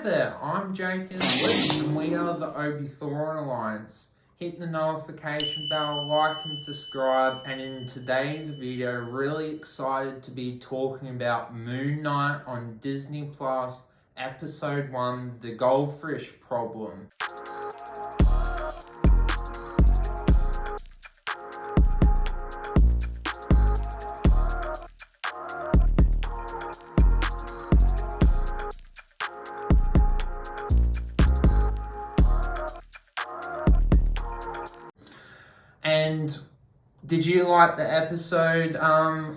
There, I'm Jake and Luke, and we are the Obi Thorn Alliance. Hit the notification bell, like and subscribe, and in today's video, really excited to be talking about Moon Knight on Disney Plus, Episode 1, The Goldfish Problem. And did you like the episode,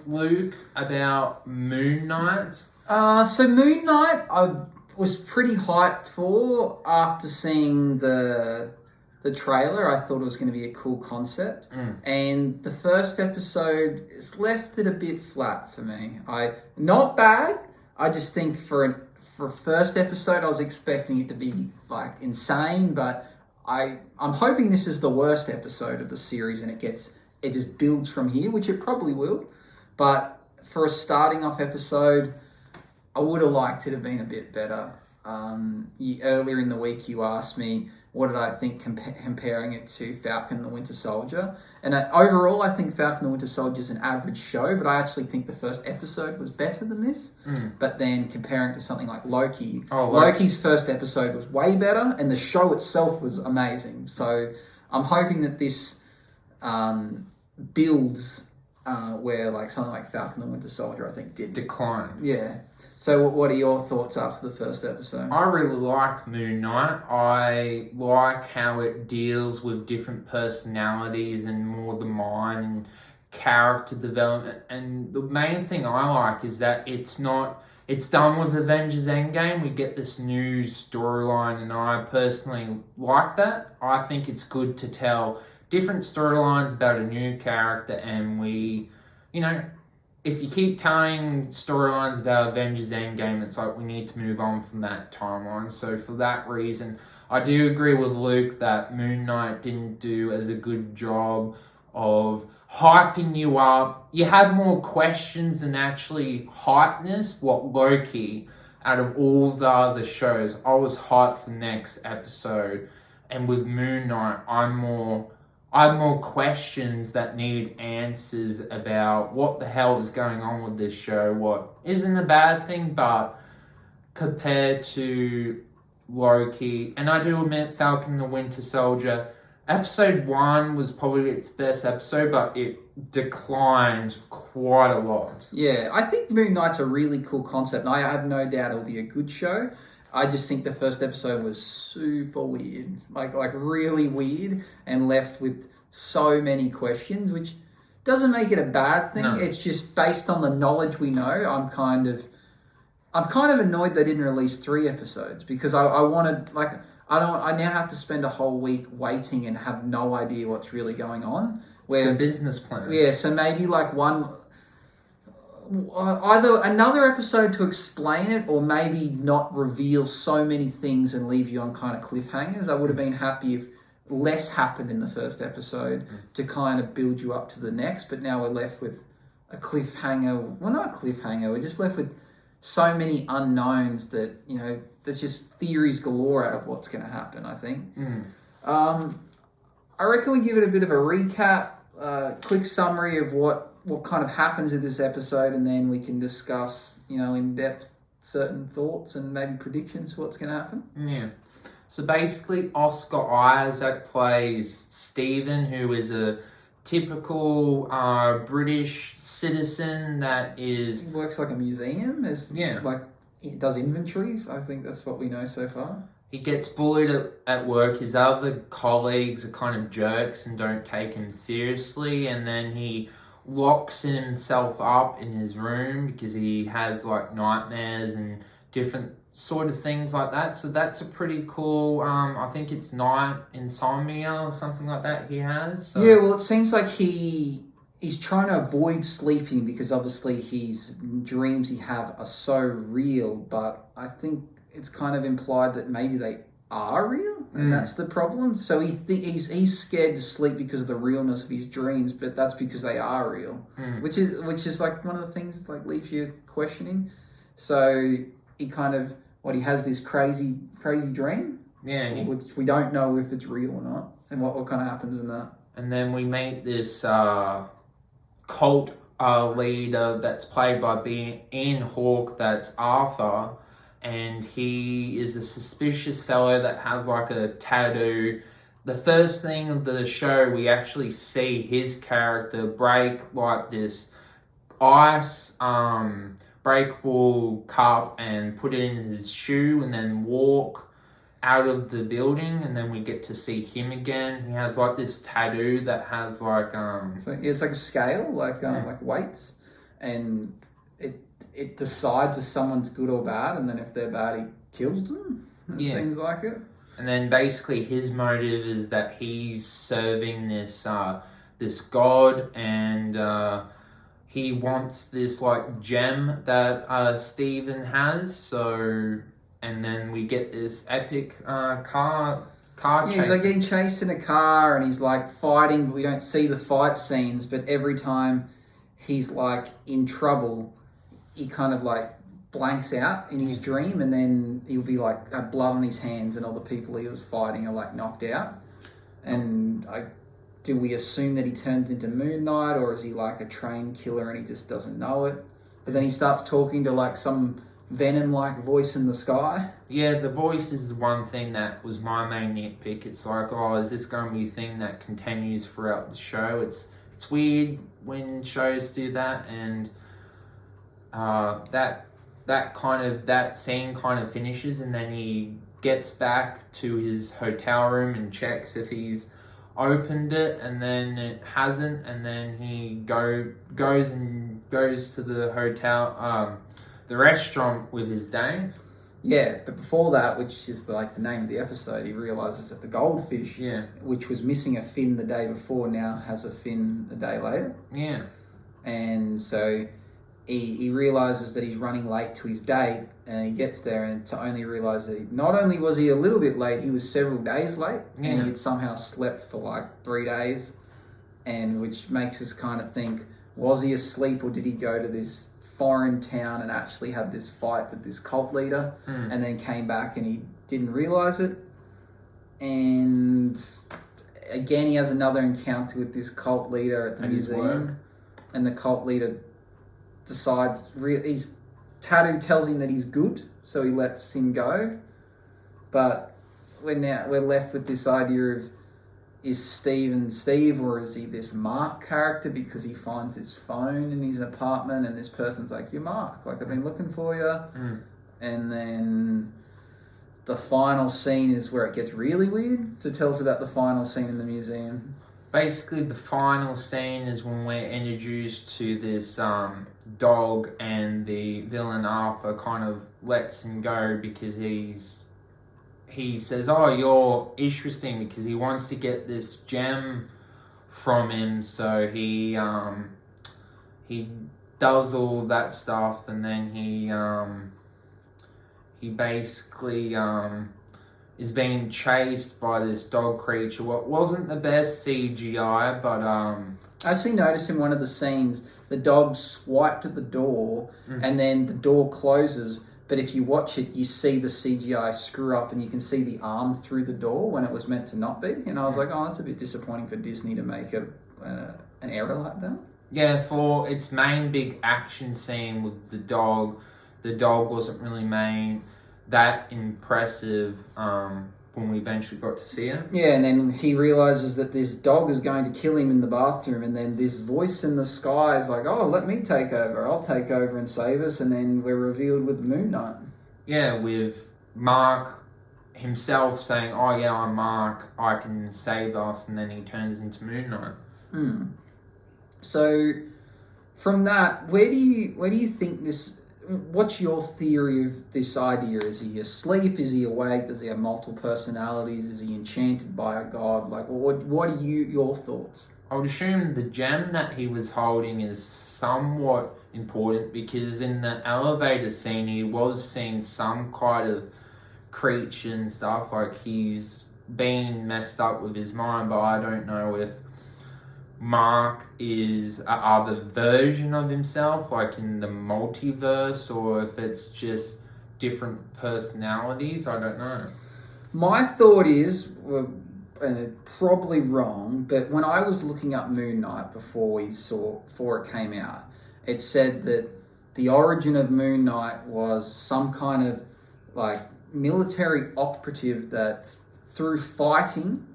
Luke, about Moon Knight? So Moon Knight, I was pretty hyped for after seeing the trailer. I thought it was going to be a cool concept, and the first episode has left it a bit flat for me. Not bad. I just think for first episode, I was expecting it to be like insane, but I'm hoping this is the worst episode of the series and it just builds from here, which it probably will. But for a starting off episode, I would have liked it to have been a bit better. Earlier in the week, you asked me what did I think comparing it to Falcon and the Winter Soldier. And overall, I think Falcon and the Winter Soldier is an average show, but I actually think the first episode was better than this. But then comparing it to something like Loki, Loki's first episode was way better, and the show itself was amazing. So I'm hoping that this builds where like something like Falcon and the Winter Soldier, I think, did Decline. Yeah. So what are your thoughts after the first episode? I really like Moon Knight. I like how it deals with different personalities and more the mind and character development. And the main thing I like is that it's done with Avengers Endgame. We get this new storyline, and I personally like that. I think it's good to tell different storylines about a new character, and if you keep telling storylines about Avengers Endgame, it's like we need to move on from that timeline. So for that reason, I do agree with Luke that Moon Knight didn't do as a good job of hyping you up. You had more questions than actually hypeness. What Loki, out of all the other shows, I was hyped for next episode. And with Moon Knight, I have more questions that need answers about what the hell is going on with this show. What isn't a bad thing, but compared to Loki, and I do admit Falcon and the Winter Soldier, episode 1 was probably its best episode, but it declined quite a lot. Yeah, I think Moon Knight's a really cool concept, and I have no doubt it'll be a good show. I just think the first episode was super weird, like really weird, and left with so many questions, which doesn't make it a bad thing. No. It's just based on the knowledge we know. I'm kind of annoyed they didn't release 3 episodes, because I now have to spend a whole week waiting and have no idea what's really going on. It's the business plan. Yeah, so maybe like either another episode to explain it, or maybe not reveal so many things and leave you on kind of cliffhangers. I would have been happy if less happened in the first episode to kind of build you up to the next, but now we're left with a cliffhanger. Well, not a cliffhanger, we're just left with so many unknowns that, there's just theories galore out of what's going to happen, I think. I reckon we give it a bit of a recap, quick summary of what kind of happens in this episode, and then we can discuss, in depth certain thoughts and maybe predictions for what's going to happen. Yeah. So basically, Oscar Isaac plays Stephen, who is a typical British citizen that is... He works like a museum. He does inventories. I think that's what we know so far. He gets bullied at work. His other colleagues are kind of jerks and don't take him seriously, and then he locks himself up in his room because he has like nightmares and different sort of things like that. So that's a pretty cool, I think it's night insomnia or something like that he has. So. Yeah, well, it seems like he's trying to avoid sleeping because obviously his dreams he have are so real, but I think it's kind of implied that maybe they are real, and that's the problem. So he's scared to sleep because of the realness of his dreams, but that's because they are real, which is like one of the things like leaves you questioning. So he kind of he has this crazy dream, Yeah, which we don't know if it's real or not, and what kind of happens in that. and then we meet this cult leader that's played by Ian Hawke, that's Arthur, and he is a suspicious fellow that has like a tattoo. The first thing of the show, we actually see his character break like this ice breakable cup and put it in his shoe and then walk out of the building, and then we get to see him again. He has like this tattoo that has like So it's like a scale, like weights, and it decides if someone's good or bad, and then if they're bad, he kills them. It seems like it. And then basically his motive is that he's serving this this god, and he wants this like gem that Stephen has. So, and then we get this epic car chase. He's like getting chased in a car, and he's like fighting. We don't see the fight scenes, but every time he's like in trouble, he kind of like blanks out in his dream, and then he'll be like have blood on his hands, and all the people he was fighting are like knocked out. And do we assume that he turns into Moon Knight, or is he like a trained killer and he just doesn't know it? But then he starts talking to like some Venom-like voice in the sky. Yeah, the voice is the one thing that was my main nitpick. It's like, oh, is this going to be a thing that continues throughout the show? It's weird when shows do that, and that scene kind of finishes, and then he gets back to his hotel room and checks if he's opened it, and then it hasn't, and then he goes to the hotel, the restaurant with his date. Yeah, but before that, which is like the name of the episode, he realizes that the goldfish, which was missing a fin the day before, now has a fin a day later. Yeah. And so he realizes that he's running late to his date, and he gets there and to only realize that not only was he a little bit late, he was several days late, and he had somehow slept for like 3 days, and which makes us kind of think, was he asleep, or did he go to this foreign town and actually have this fight with this cult leader, and then came back and he didn't realize it? And again, he has another encounter with this cult leader at the museum, and the cult leader decides his tattoo tells him that he's good, so he lets him go. But we're left with this idea of, is Steve, or is he this Mark character, because he finds his phone in his apartment and this person's like, you're Mark, like I've been looking for you. And then the final scene is where it gets really weird. So tell us about the final scene in the museum. Basically, the final scene is when we're introduced to this dog, and the villain Arthur kind of lets him go because he says, oh, you're interesting, because he wants to get this gem from him. So he does all that stuff, and then he basically is being chased by this dog creature. What wasn't the best CGI, but I actually noticed in one of the scenes the dog swiped at the door, and then the door closes. But if you watch it, you see the CGI screw up, and you can see the arm through the door when it was meant to not be. And I was like, oh, that's a bit disappointing for Disney to make an error like that. Yeah, for its main big action scene with the dog wasn't really that impressive when we eventually got to see it. Yeah, and then he realizes that this dog is going to kill him in the bathroom, and then this voice in the sky is like, oh, let me take over. I'll take over and save us. And then we're revealed with Moon Knight. Yeah, with Mark himself saying, oh yeah, I'm Mark, I can save us, and then he turns into Moon Knight. So from that, where do you think this... What's your theory of this idea? Is he asleep? Is he awake? Does he have multiple personalities? Is he enchanted by a god? Like, what are your thoughts? I would assume the gem that he was holding is somewhat important, because in the elevator scene he was seeing some kind of creature and stuff, like he's been messed up with his mind, but I don't know if Mark is other version of himself, like in the multiverse, or if it's just different personalities. I don't know. My thought is, and it's probably wrong, but when I was looking up Moon Knight before it came out, it said that the origin of Moon Knight was some kind of like military operative that through fighting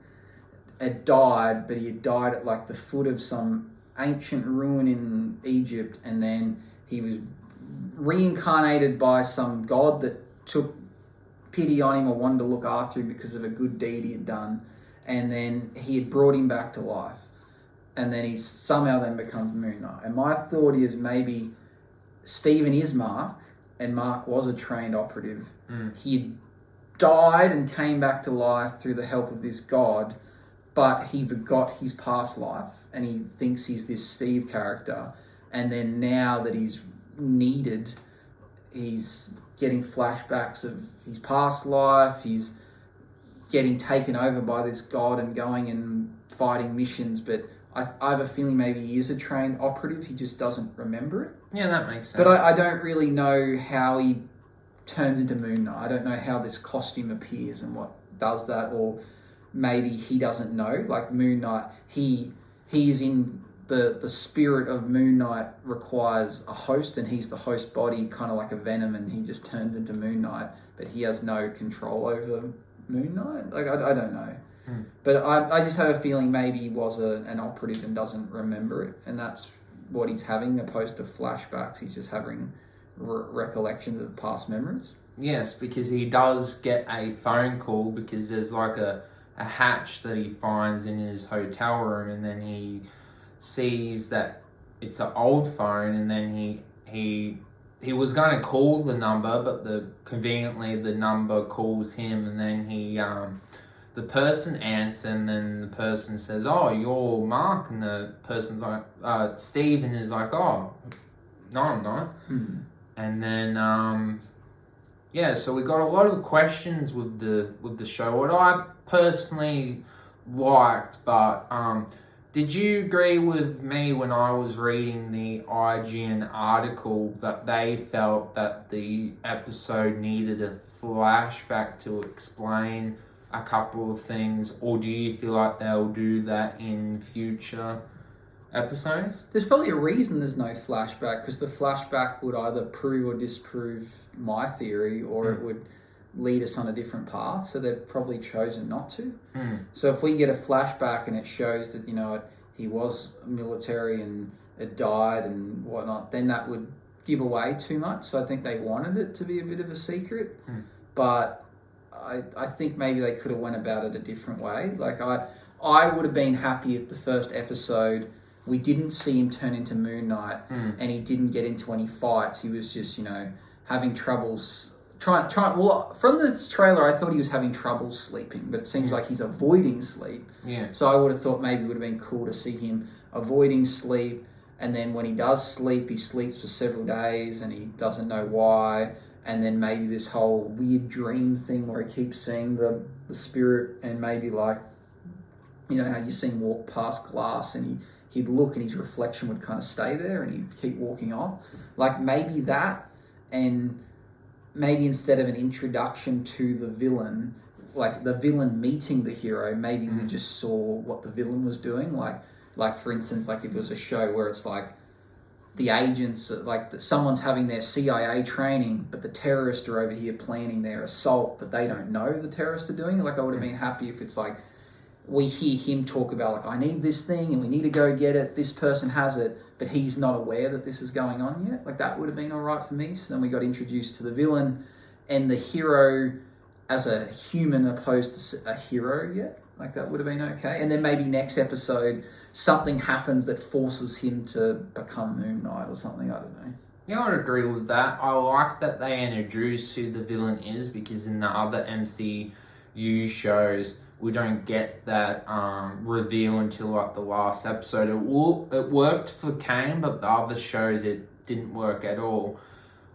had died, but he had died at like the foot of some ancient ruin in Egypt, and then he was reincarnated by some god that took pity on him or wanted to look after him because of a good deed he had done, and then he had brought him back to life, and then he somehow then becomes Moon Knight. And my thought is maybe Stephen is Mark, and Mark was a trained operative. He had died and came back to life through the help of this god, but he forgot his past life, and he thinks he's this Steve character, and then now that he's needed, he's getting flashbacks of his past life, he's getting taken over by this god and going and fighting missions, but I have a feeling maybe he is a trained operative, he just doesn't remember it. Yeah, that makes sense. But I don't really know how he turns into Moon Knight. I don't know how this costume appears and what does that, or maybe he doesn't know. Like Moon Knight, he's in the spirit of Moon Knight requires a host, and he's the host body, kind of like a Venom, and he just turns into Moon Knight, but he has no control over Moon Knight. Like I don't know. But I just have a feeling maybe he was an operative and doesn't remember it, and that's what he's having, opposed to flashbacks. He's just having recollections of past memories. Yes, because he does get a phone call because there's like a hatch that he finds in his hotel room, and then he sees that it's an old phone, and then he was going to call the number, but conveniently the number calls him, and then the person answers, and then the person says, "Oh, you're Mark," and the person's like, Steve, and is like, "Oh, no, I'm not." And then so we got a lot of questions with the show. What I personally liked, but did you agree with me when I was reading the IGN article that they felt that the episode needed a flashback to explain a couple of things, or do you feel like they'll do that in future episodes? There's probably a reason there's no flashback, because the flashback would either prove or disprove my theory, or it would lead us on a different path, so they've probably chosen not to. So if we get a flashback and it shows that, he was military and it died and whatnot, then that would give away too much. So I think they wanted it to be a bit of a secret, but I think maybe they could have went about it a different way. Like I would have been happy if the first episode we didn't see him turn into Moon Knight, and he didn't get into any fights. He was just, having troubles trying. Well, from this trailer, I thought he was having trouble sleeping, but it seems like he's avoiding sleep. Yeah. So I would have thought maybe it would have been cool to see him avoiding sleep, and then when he does sleep, he sleeps for several days, and he doesn't know why. And then maybe this whole weird dream thing where he keeps seeing the spirit, and maybe like, how you see him walk past glass and he'd look and his reflection would kind of stay there and he'd keep walking off. Like maybe that, and maybe instead of an introduction to the villain, like the villain meeting the hero, maybe we just saw what the villain was doing. Like for instance, like if it was a show where it's like, the agents, like someone's having their CIA training, but the terrorists are over here planning their assault, but they don't know the terrorists are doing it. Like I would have been happy if it's like, we hear him talk about like, I need this thing and we need to go get it. This person has it, but he's not aware that this is going on yet. Like that would have been all right for me. So then we got introduced to the villain and the hero as a human opposed to a hero yet. Like that would have been okay. And then maybe next episode, something happens that forces him to become Moon Knight or something. I don't know. Yeah, I would agree with that. I like that they introduce who the villain is, because in the other MCU shows, we don't get that reveal until like the last episode. It worked for Kane, but the other shows it didn't work at all.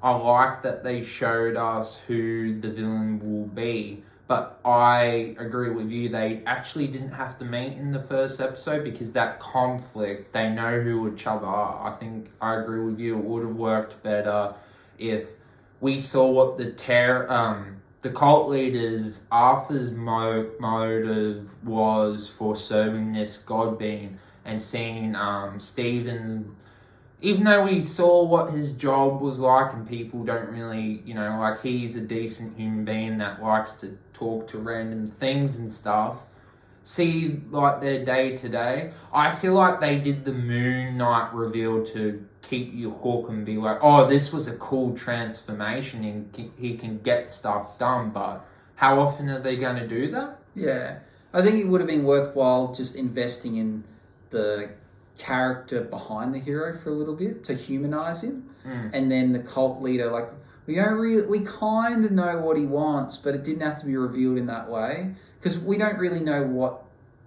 I like that they showed us who the villain will be. But I agree with you, they actually didn't have to meet in the first episode, because that conflict, they know who each other are. I think I agree with you, it would have worked better if we saw what the cult leaders Arthur's motive was for serving this god being, and seeing Stephen, even though we saw what his job was like, and people don't really, like, he's a decent human being that likes to talk to random things and stuff, see, like, their day to day. I feel like they did the Moon Knight reveal to keep you hooked and be like, oh, this was a cool transformation and he can get stuff done, but how often are they going to do that? Yeah. I think it would have been worthwhile just investing in the character behind the hero for a little bit to humanize him, and then the cult leader, like, we kind of know what he wants, but it didn't have to be revealed in that way, because we don't really know what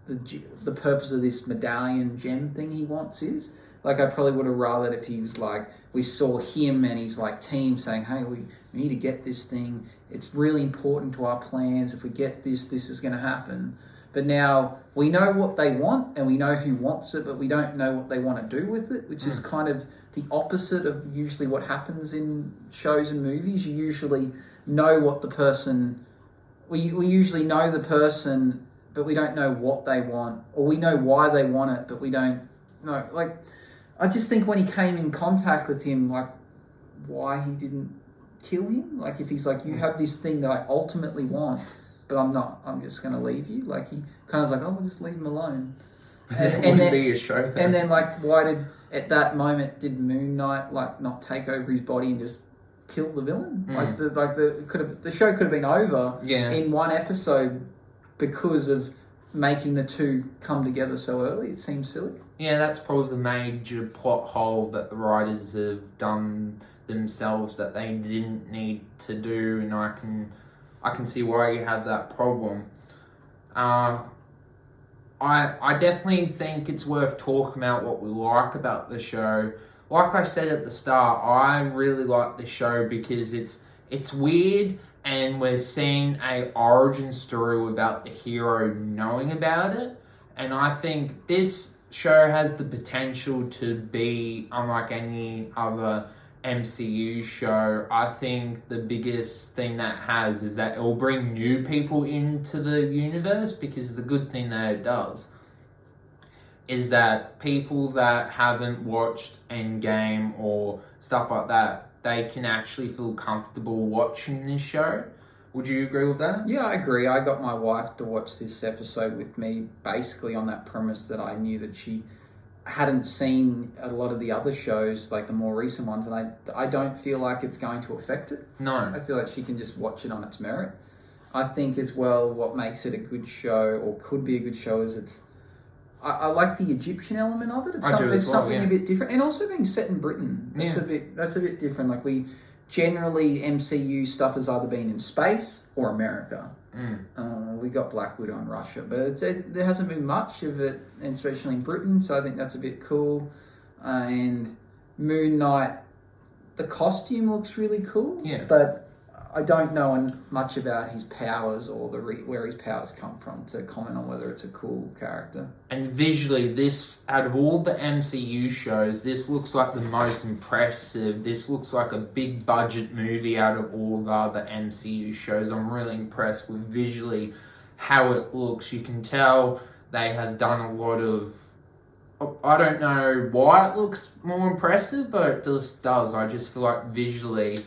the purpose of this medallion gem thing he wants is. Like, I probably would have rather if he was like, we saw him and he's like team saying, hey, we need to get this thing, it's really important to our plans, if we get this is going to happen. But now we know what they want and we know who wants it, but we don't know what they want to do with it, which is kind of the opposite of usually what happens in shows and movies. You usually know what the person... We usually know the person, but we don't know what they want. Or we know why they want it, but we don't know. Like, I just think when he came in contact with him, like, why he didn't kill him? Like, if he's like, you have this thing that I ultimately want, but I'm just going to leave you. Like, he kind of was like, oh, we'll just leave him alone. And then, be a show then. And then, like, at that moment, did Moon Knight, like, not take over his body and just kill the villain? The show could have been over in one episode because of making the two come together so early. It seems silly. Yeah, that's probably the major plot hole that the writers have done themselves that they didn't need to do, and I can see why you have that problem. I definitely think it's worth talking about what we like about the show. Like I said at the start, I really like the show because it's weird, and we're seeing a origin story without the hero knowing about it. And I think this show has the potential to be unlike any other MCU show. I think the biggest thing that has is that it will bring new people into the universe, because the good thing that it does is that people that haven't watched Endgame or stuff like that, they can actually feel comfortable watching this show. Would you agree with that? Yeah, I agree. I got my wife to watch this episode with me basically on that premise that I knew that she hadn't seen a lot of the other shows, like the more recent ones, and I don't feel like it's going to affect it. No. I feel like she can just watch it on its merit. I think as well what makes it a good show, or could be a good show, is I like the Egyptian element of it. It's something a bit different, and also being set in Britain. That's a bit different. Like, we generally, MCU stuff has either been in space or America. We got Black Widow in Russia, but there hasn't been much of it, and especially in Britain, so I think that's a bit cool. And Moon Knight, the costume looks really cool, but I don't know much about his powers or where his powers come from to comment on whether it's a cool character. And visually, this, out of all the MCU shows, this looks like the most impressive. This looks like a big budget movie out of all the other MCU shows. I'm really impressed with visually how it looks. You can tell they have done a lot of... I don't know why it looks more impressive, but it just does. I just feel like visually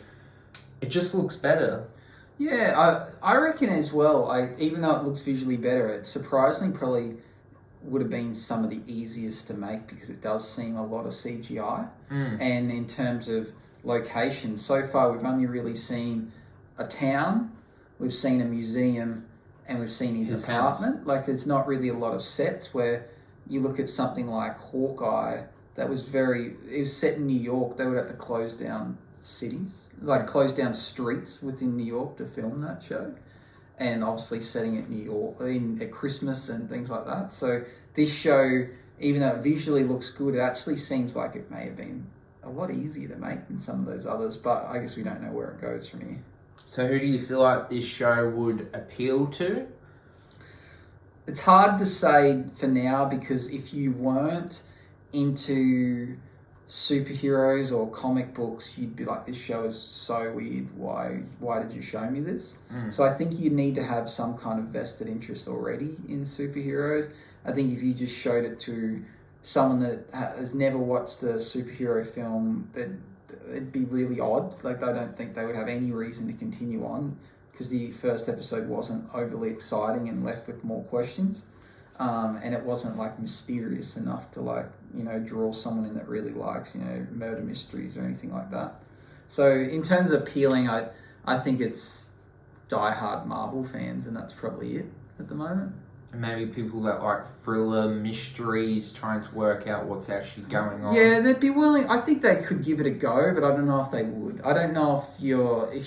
it just looks better. Yeah, I reckon as well. Even though it looks visually better, it surprisingly probably would have been some of the easiest to make, because it does seem a lot of CGI. And in terms of location, so far we've only really seen a town, we've seen a museum, and we've seen his apartment. Like, there's not really a lot of sets. Where you look at something like Hawkeye, it was set in New York. They would have to close down cities, like close down streets within New York to film that show, and obviously setting it New York at Christmas and things like that. So this show, even though it visually looks good, it actually seems like it may have been a lot easier to make than some of those others, but I guess we don't know where it goes from here. So who do you feel like this show would appeal to? It's hard to say for now, because if you weren't into superheroes or comic books, you'd be like, this show is so weird. Why did you show me this? So I think you need to have some kind of vested interest already in superheroes. I think if you just showed it to someone that has never watched a superhero film, that it'd be really odd. Like, I don't think they would have any reason to continue on, because the first episode wasn't overly exciting and left with more questions. And it wasn't like mysterious enough to, like, you know, draw someone in that really likes, you know, murder mysteries or anything like that. So in terms of appealing, I think it's diehard Marvel fans, and that's probably it at the moment. And maybe people that like thriller mysteries, trying to work out what's actually going on. Yeah, they'd be willing. I think they could give it a go, but I don't know if they would. I don't know if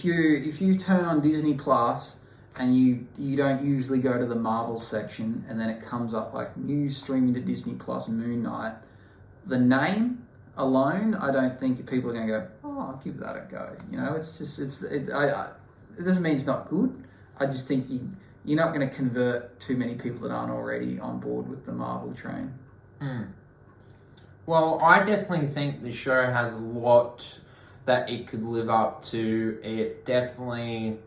you turn on Disney Plus and you don't usually go to the Marvel section, and then it comes up like new streaming to Disney Plus Moon Knight. The name alone, I don't think people are going to go, oh, I'll give that a go. You know, it doesn't mean it's not good. I just think you're not going to convert too many people that aren't already on board with the Marvel train. Well, I definitely think the show has a lot that it could live up to. It definitely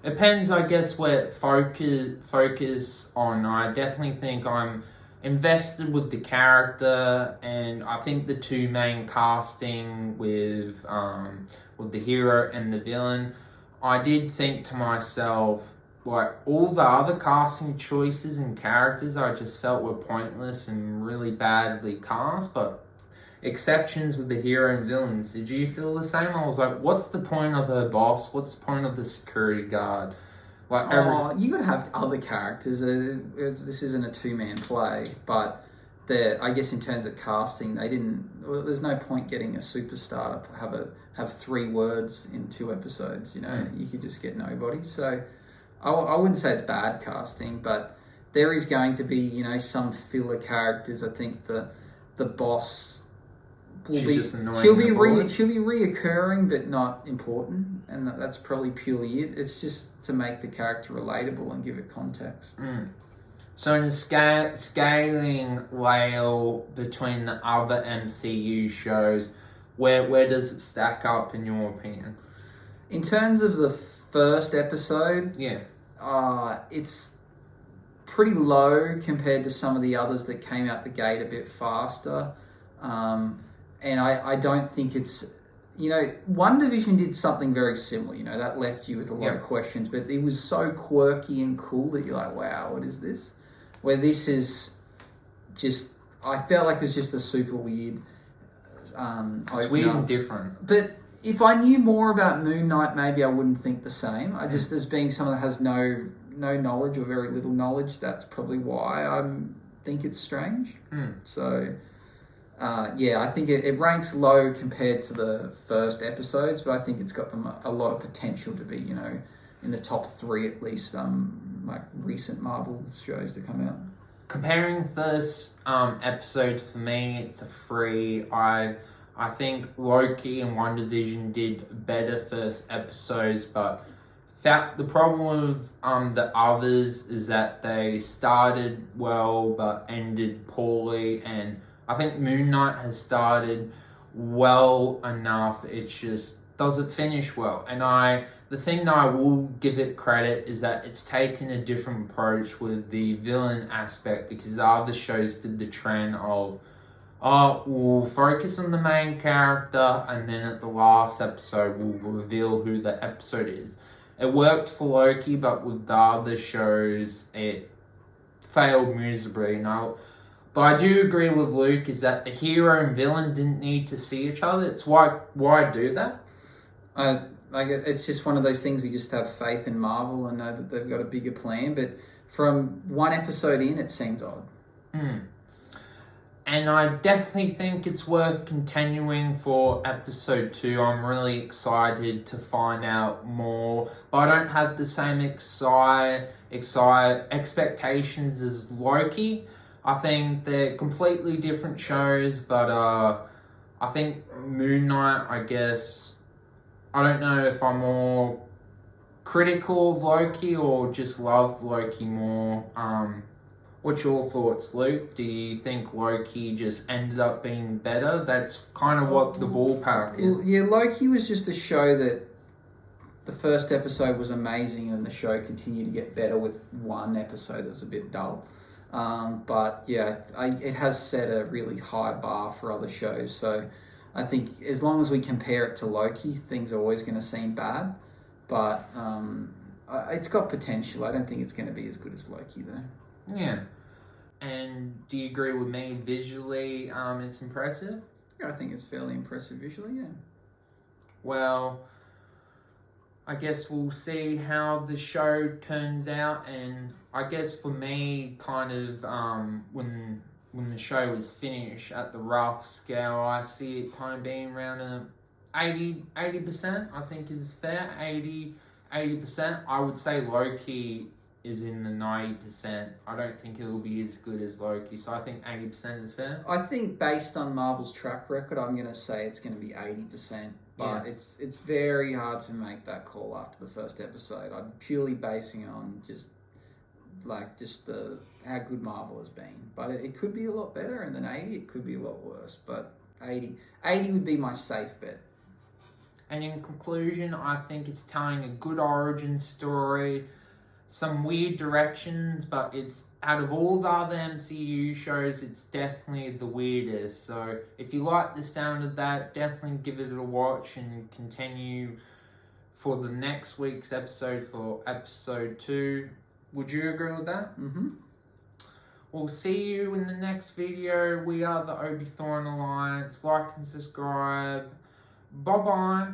depends, I guess, where it focus on. I definitely think I'm invested with the character, and I think the two main casting with the hero and the villain, I did think to myself, like, all the other casting choices and characters I just felt were pointless and really badly cast, but exceptions with the hero and villains. Did you feel the same? I was like, what's the point of her boss? What's the point of the security guard? Like, you got to have other characters. This isn't a two-man play, but I guess in terms of casting, there's no point getting a superstar to have 3 words in 2 episodes. You know, you could just get nobody. So I wouldn't say it's bad casting, but there is going to be, you know, some filler characters. I think the boss will she'll be reoccurring, but not important, and that's probably purely it. It's just to make the character relatable and give it context. So in a scaling layer between the other MCU shows, where does it stack up in your opinion? In terms of the first episode, it's pretty low compared to some of the others that came out the gate a bit faster. And I don't think it's, you know, WandaVision did something very similar, you know, that left you with a lot of questions, but it was so quirky and cool that you're like, wow, what is this? Where this is just, I felt like it's just a super weird it's weird and different. But if I knew more about Moon Knight, maybe I wouldn't think the same. I just, as being someone that has no knowledge or very little knowledge, that's probably why I think it's strange. So, I think it ranks low compared to the first episodes, but I think it's got a lot of potential to be, you know, in the top 3 at least, like recent Marvel shows to come out. Comparing first episode, for me, it's a 3. I think Loki and WandaVision did better first episodes, but the problem with the others is that they started well but ended poorly, and I think Moon Knight has started well enough. It just doesn't finish well. And the thing that I will give it credit is that it's taken a different approach with the villain aspect, because the other shows did the trend of, we'll focus on the main character, and then at the last episode we'll reveal who the episode is. It worked for Loki, but with the other shows it failed miserably. But I do agree with Luke, is that the hero and villain didn't need to see each other. It's why do that? Like, it's just one of those things, we just have faith in Marvel and know that they've got a bigger plan. But from one episode in, it seemed odd. And I definitely think it's worth continuing for episode 2. I'm really excited to find out more, but I don't have the same expectations as Loki. I think they're completely different shows, but I think Moon Knight, I guess, I don't know if I'm more critical of Loki or just loved Loki more. What's your thoughts, Luke? Do you think Loki just ended up being better? That's kind of what the ballpark is. Well, yeah, Loki was just a show that the first episode was amazing and the show continued to get better with one episode that was a bit dull. But yeah, it has set a really high bar for other shows. So I think as long as we compare it to Loki, things are always going to seem bad. But it's got potential. I don't think it's going to be as good as Loki, though. Yeah. And do you agree with me visually? It's impressive? Yeah, I think it's fairly impressive visually, yeah. Well, I guess we'll see how the show turns out. And I guess for me, kind of, when the show is finished at the rough scale, I see it kind of being around a 80%, I think is fair. 80%. I would say Loki is in the 90%. I don't think it will be as good as Loki, so I think 80% is fair. I think based on Marvel's track record, I'm going to say it's going to be 80%, but it's very hard to make that call after the first episode. I'm purely basing it on just how good Marvel has been. But it could be a lot better, and then 80, it could be a lot worse. But 80 would be my safe bet. And in conclusion, I think it's telling a good origin story, some weird directions, but it's out of all the other MCU shows, it's definitely the weirdest. So if you like the sound of that, definitely give it a watch and continue for the next week's episode for episode 2. Would you agree with that? Mm-hmm. We'll see you in the next video. We are the Obi Thorn Alliance. Like and subscribe. Bye-bye.